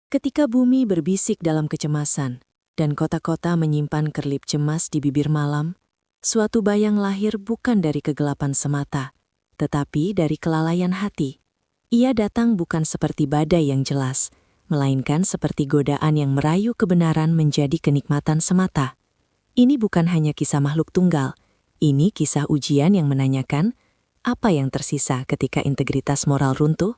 Ketika bumi berbisik dalam kecemasan, dan kota-kota menyimpan kerlip cemas di bibir malam, suatu bayang lahir bukan dari kegelapan semata, tetapi dari kelalaian hati. Ia datang bukan seperti badai yang jelas, melainkan seperti godaan yang merayu kebenaran menjadi kenikmatan semata. Ini bukan hanya kisah makhluk tunggal, ini kisah ujian yang menanyakan, apa yang tersisa ketika integritas moral runtuh?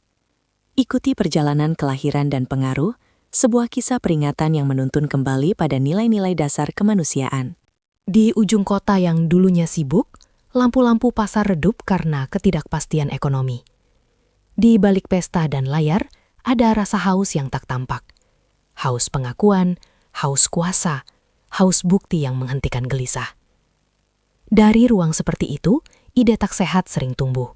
Ikuti perjalanan kelahiran dan pengaruh, sebuah kisah peringatan yang menuntun kembali pada nilai-nilai dasar kemanusiaan. Di ujung kota yang dulunya sibuk, lampu-lampu pasar redup karena ketidakpastian ekonomi. Di balik pesta dan layar, ada rasa haus yang tak tampak. Haus pengakuan, haus kuasa, haus bukti yang menghentikan gelisah. Dari ruang seperti itu, ide tak sehat sering tumbuh.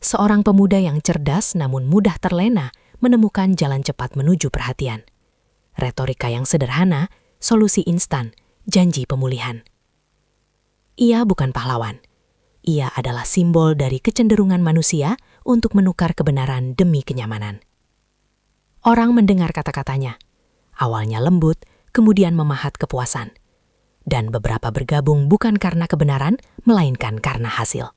Seorang pemuda yang cerdas namun mudah terlena menemukan jalan cepat menuju perhatian. Retorika yang sederhana, solusi instan, janji pemulihan. Ia bukan pahlawan. Ia adalah simbol dari kecenderungan manusia untuk menukar kebenaran demi kenyamanan. Orang mendengar kata-katanya. Awalnya lembut, kemudian memahat kepuasan. Dan beberapa bergabung bukan karena kebenaran, melainkan karena hasil.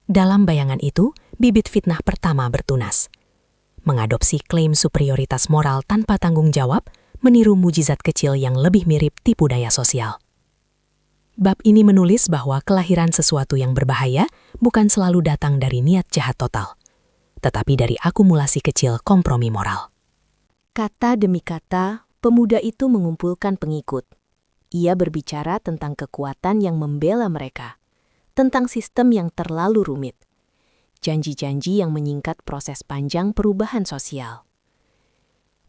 Dalam bayangan itu, bibit fitnah pertama bertunas. Mengadopsi klaim superioritas moral tanpa tanggung jawab, meniru mujizat kecil yang lebih mirip tipu daya sosial. Bab ini menulis bahwa kelahiran sesuatu yang berbahaya bukan selalu datang dari niat jahat total, tetapi dari akumulasi kecil kompromi moral. Kata demi kata, pemuda itu mengumpulkan pengikut. Ia berbicara tentang kekuatan yang membela mereka, tentang sistem yang terlalu rumit, janji-janji yang menyingkat proses panjang perubahan sosial.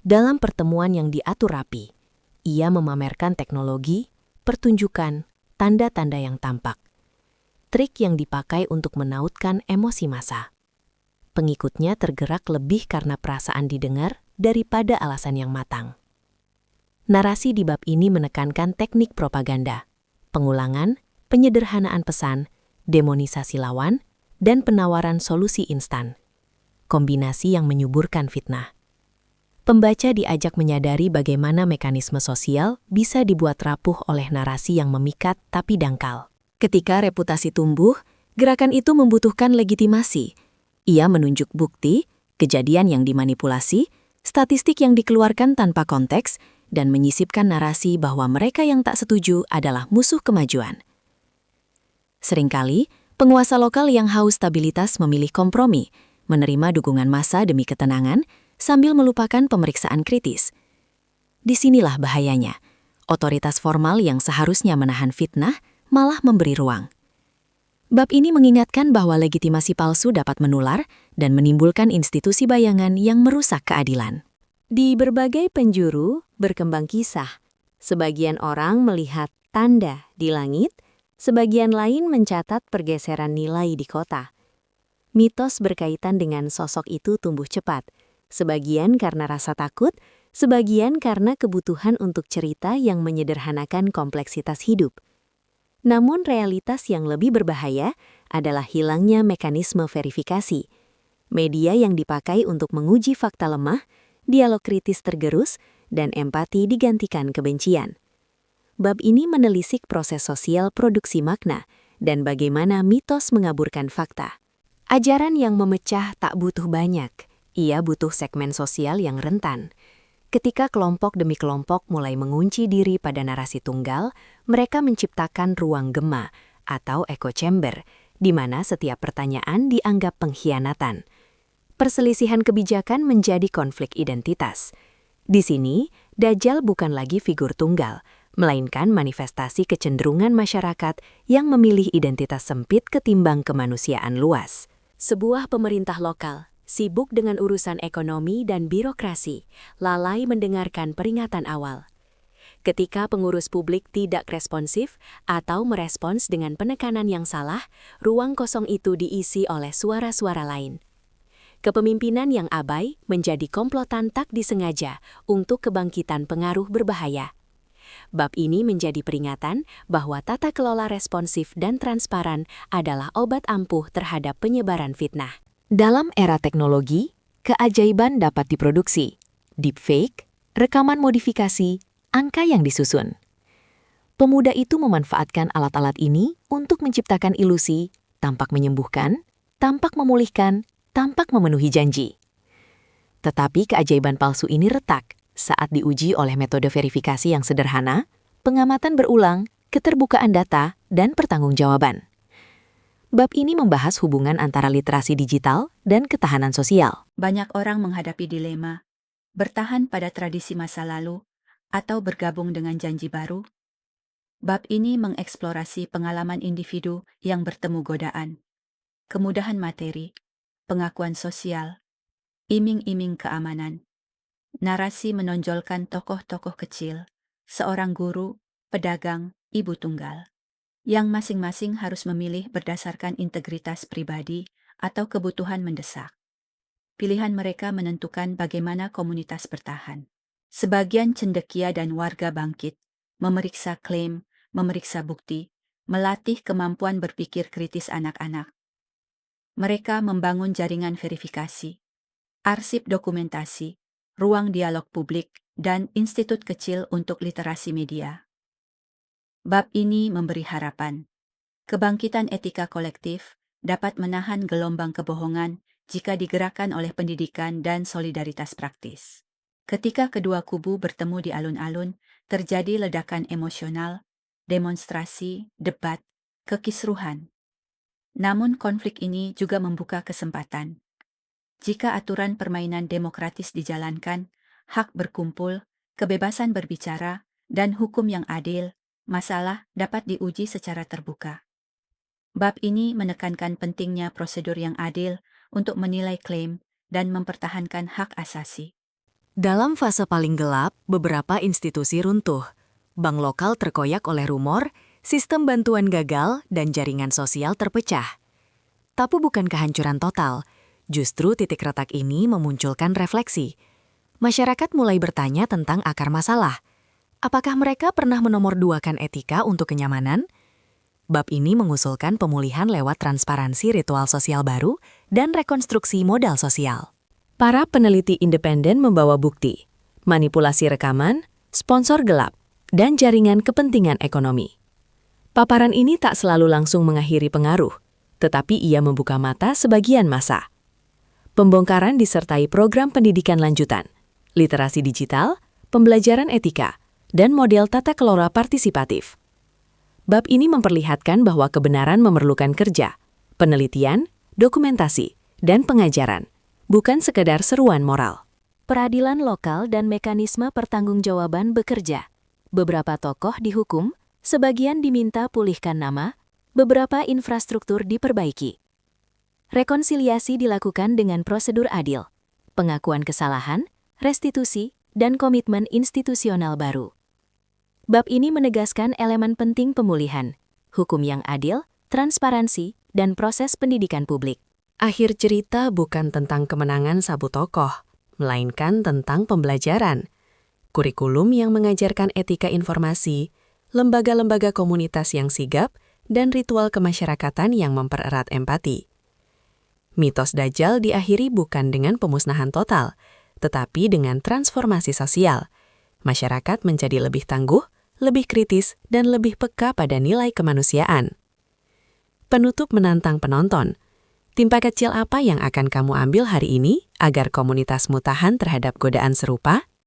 Dalam pertemuan yang diatur rapi, ia memamerkan teknologi, pertunjukan, tanda-tanda yang tampak, trik yang dipakai untuk menautkan emosi massa. Pengikutnya tergerak lebih karena perasaan didengar daripada alasan yang matang. Narasi di bab ini menekankan teknik propaganda, pengulangan, penyederhanaan pesan, demonisasi lawan, dan penawaran solusi instan. Kombinasi yang menyuburkan fitnah. Pembaca diajak menyadari bagaimana mekanisme sosial bisa dibuat rapuh oleh narasi yang memikat tapi dangkal. Ketika reputasi tumbuh, gerakan itu membutuhkan legitimasi. Ia menunjuk bukti, kejadian yang dimanipulasi, statistik yang dikeluarkan tanpa konteks, dan menyisipkan narasi bahwa mereka yang tak setuju adalah musuh kemajuan. Seringkali, penguasa lokal yang haus stabilitas memilih kompromi, menerima dukungan massa demi ketenangan, sambil melupakan pemeriksaan kritis. Disinilah bahayanya. Otoritas formal yang seharusnya menahan fitnah, malah memberi ruang. Bab ini mengingatkan bahwa legitimasi palsu dapat menular dan menimbulkan institusi bayangan yang merusak keadilan. Di berbagai penjuru berkembang kisah. Sebagian orang melihat tanda di langit, sebagian lain mencatat pergeseran nilai di kota. Mitos berkaitan dengan sosok itu tumbuh cepat, sebagian karena rasa takut, sebagian karena kebutuhan untuk cerita yang menyederhanakan kompleksitas hidup. Namun realitas yang lebih berbahaya adalah hilangnya mekanisme verifikasi. Media yang dipakai untuk menguji fakta lemah, dialog kritis tergerus, dan empati digantikan kebencian. Bab ini menelisik proses sosial produksi makna dan bagaimana mitos mengaburkan fakta. Ajaran yang memecah tak butuh banyak, ia butuh segmen sosial yang rentan. Ketika kelompok demi kelompok mulai mengunci diri pada narasi tunggal, mereka menciptakan ruang gema atau echo chamber, di mana setiap pertanyaan dianggap pengkhianatan. Perselisihan kebijakan menjadi konflik identitas. Di sini, Dajjal bukan lagi figur tunggal, melainkan manifestasi kecenderungan masyarakat yang memilih identitas sempit ketimbang kemanusiaan luas. Sebuah pemerintah lokal sibuk dengan urusan ekonomi dan birokrasi, lalai mendengarkan peringatan awal. Ketika pengurus publik tidak responsif atau merespons dengan penekanan yang salah, ruang kosong itu diisi oleh suara-suara lain. Kepemimpinan yang abai menjadi komplotan tak disengaja untuk kebangkitan pengaruh berbahaya. Bab ini menjadi peringatan bahwa tata kelola responsif dan transparan adalah obat ampuh terhadap penyebaran fitnah. Dalam era teknologi, keajaiban dapat diproduksi, deepfake, rekaman modifikasi, angka yang disusun. Pemuda itu memanfaatkan alat-alat ini untuk menciptakan ilusi, tampak menyembuhkan, tampak memulihkan, tampak memenuhi janji. Tetapi keajaiban palsu ini retak saat diuji oleh metode verifikasi yang sederhana, pengamatan berulang, keterbukaan data, dan pertanggungjawaban. Bab ini membahas hubungan antara literasi digital dan ketahanan sosial. Banyak orang menghadapi dilema, bertahan pada tradisi masa lalu, atau bergabung dengan janji baru. Bab ini mengeksplorasi pengalaman individu yang bertemu godaan, kemudahan materi, pengakuan sosial, iming-iming keamanan. Narasi menonjolkan tokoh-tokoh kecil, seorang guru, pedagang, ibu tunggal, yang masing-masing harus memilih berdasarkan integritas pribadi atau kebutuhan mendesak. Pilihan mereka menentukan bagaimana komunitas bertahan. Sebagian cendekia dan warga bangkit, memeriksa klaim, memeriksa bukti, melatih kemampuan berpikir kritis anak-anak. Mereka membangun jaringan verifikasi, arsip dokumentasi, ruang dialog publik, dan institut kecil untuk literasi media. Bab ini memberi harapan. Kebangkitan etika kolektif dapat menahan gelombang kebohongan jika digerakkan oleh pendidikan dan solidaritas praktis. Ketika kedua kubu bertemu di alun-alun, terjadi ledakan emosional, demonstrasi, debat, kekisruhan. Namun konflik ini juga membuka kesempatan. Jika aturan permainan demokratis dijalankan, hak berkumpul, kebebasan berbicara, dan hukum yang adil, masalah dapat diuji secara terbuka. Bab ini menekankan pentingnya prosedur yang adil untuk menilai klaim dan mempertahankan hak asasi. Dalam fase paling gelap, beberapa institusi runtuh. Bank lokal terkoyak oleh rumor, sistem bantuan gagal, dan jaringan sosial terpecah. Tapi bukan kehancuran total. Justru titik retak ini memunculkan refleksi. Masyarakat mulai bertanya tentang akar masalah. Apakah mereka pernah menomorduakan etika untuk kenyamanan? Bab ini mengusulkan pemulihan lewat transparansi ritual sosial baru dan rekonstruksi modal sosial. Para peneliti independen membawa bukti, manipulasi rekaman, sponsor gelap, dan jaringan kepentingan ekonomi. Paparan ini tak selalu langsung mengakhiri pengaruh, tetapi ia membuka mata sebagian massa. Pembongkaran disertai program pendidikan lanjutan, literasi digital, pembelajaran etika, dan model tata kelola partisipatif. Bab ini memperlihatkan bahwa kebenaran memerlukan kerja, penelitian, dokumentasi, dan pengajaran, bukan sekedar seruan moral. Peradilan lokal dan mekanisme pertanggungjawaban bekerja. Beberapa tokoh dihukum, sebagian diminta pulihkan nama, beberapa infrastruktur diperbaiki. Rekonsiliasi dilakukan dengan prosedur adil, pengakuan kesalahan, restitusi, dan komitmen institusional baru. Bab ini menegaskan elemen penting pemulihan, hukum yang adil, transparansi, dan proses pendidikan publik. Akhir cerita bukan tentang kemenangan sabu tokoh, melainkan tentang pembelajaran. Kurikulum yang mengajarkan etika informasi, lembaga-lembaga komunitas yang sigap, dan ritual kemasyarakatan yang mempererat empati. Mitos Dajjal diakhiri bukan dengan pemusnahan total, tetapi dengan transformasi sosial. Masyarakat menjadi lebih tangguh, lebih kritis, dan lebih peka pada nilai kemanusiaan. Penutup menantang penonton. Timpa kecil apa yang akan kamu ambil hari ini agar komunitasmu tahan terhadap godaan serupa?